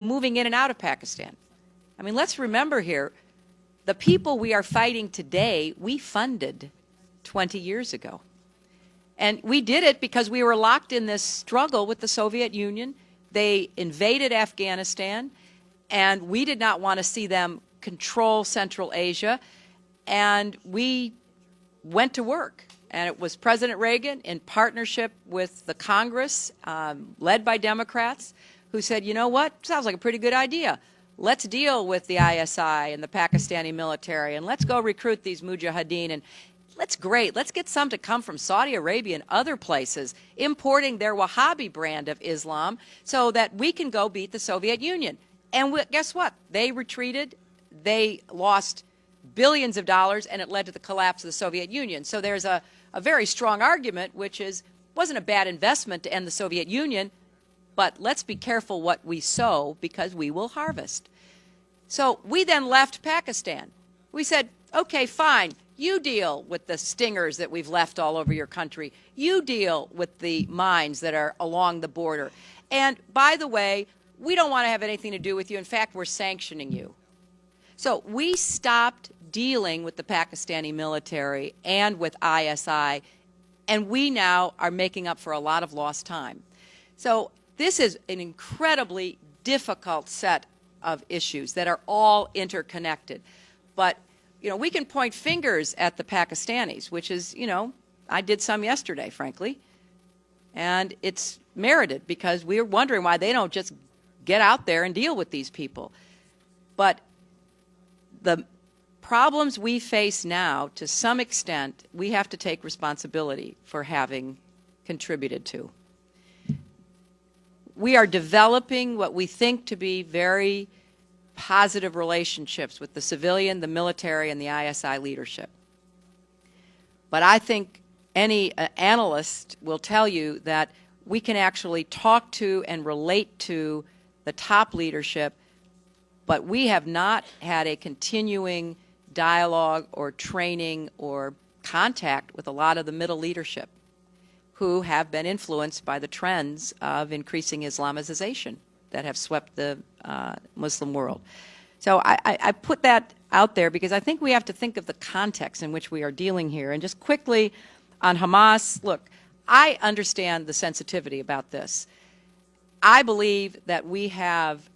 moving in and out of Pakistan. I mean, let's remember here, the people we are fighting today, we funded 20 years ago. And we did it because we were locked in this struggle with the Soviet Union. They invaded Afghanistan, and we did not want to see them control Central Asia. And we went to work. And it was President Reagan, in partnership with the Congress, led by Democrats, who said, you know what, sounds like a pretty good idea. Let's deal with the ISI and the Pakistani military, and let's go recruit these mujahideen. And let's get some to come from Saudi Arabia and other places, importing their Wahhabi brand of Islam so that we can go beat the Soviet Union. And guess what? They retreated. They lost billions of dollars, and it led to the collapse of the Soviet Union. So there's a very strong argument, which is, wasn't a bad investment to end the Soviet Union, but let's be careful what we sow because we will harvest. So we then left Pakistan. We said, okay, fine, you deal with the stingers that we've left all over your country. You deal with the mines that are along the border. And by the way, we don't want to have anything to do with you. In fact, we're sanctioning you. So we stopped dealing with the Pakistani military and with ISI, and we now are making up for a lot of lost time. So this is an incredibly difficult set of issues that are all interconnected. But, you know, we can point fingers at the Pakistanis, which is, you know, I did some yesterday, frankly, and it's merited because we're wondering why they don't just get out there and deal with these people. But the problems we face now, to some extent, we have to take responsibility for having contributed to. We are developing what we think to be very positive relationships with the civilian, the military, and the ISI leadership. But I think any analyst will tell you that we can actually talk to and relate to the top leadership, but we have not had a continuing dialogue or training or contact with a lot of the middle leadership who have been influenced by the trends of increasing Islamization that have swept the Muslim world. So I put that out there because I think we have to think of the context in which we are dealing here. And just quickly on Hamas, look, I understand the sensitivity about this. I believe that we have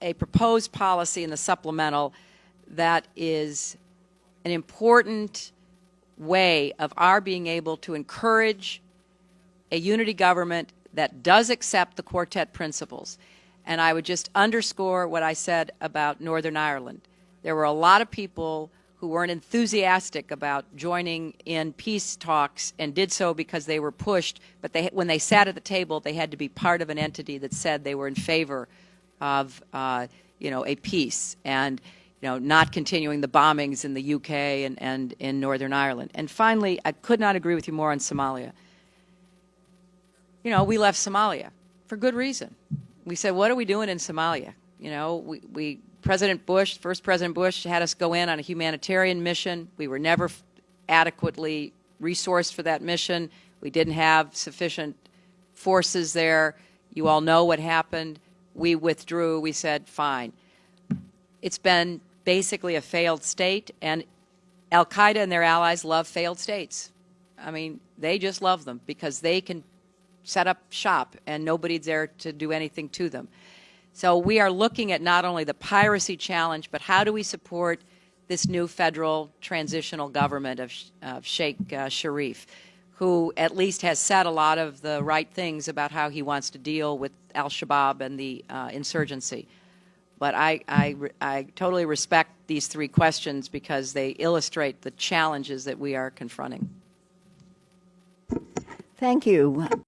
a proposed policy in the supplemental that is an important way of our being able to encourage a unity government that does accept the quartet principles. And I would just underscore what I said about Northern Ireland. There were a lot of people who weren't enthusiastic about joining in peace talks and did so because they were pushed, but when they sat at the table, they had to be part of an entity that said they were in favor of you know, a peace and, you know, not continuing the bombings in the UK and in Northern Ireland. And finally, I could not agree with you more on Somalia. You know, we left Somalia for good reason. We said, what are we doing in Somalia? You know, President Bush, first President Bush, had us go in on a humanitarian mission. We were never adequately resourced for that mission. We didn't have sufficient forces there. You all know what happened. We withdrew. We said, fine. It's been basically a failed state, and Al-Qaeda and their allies love failed states. I mean, they just love them because they can set up shop and nobody's there to do anything to them. So we are looking at not only the piracy challenge, but how do we support this new federal transitional government of Sheikh Sharif, who at least has said a lot of the right things about how he wants to deal with al-Shabaab and the insurgency. But I totally respect these three questions because they illustrate the challenges that we are confronting. Thank you.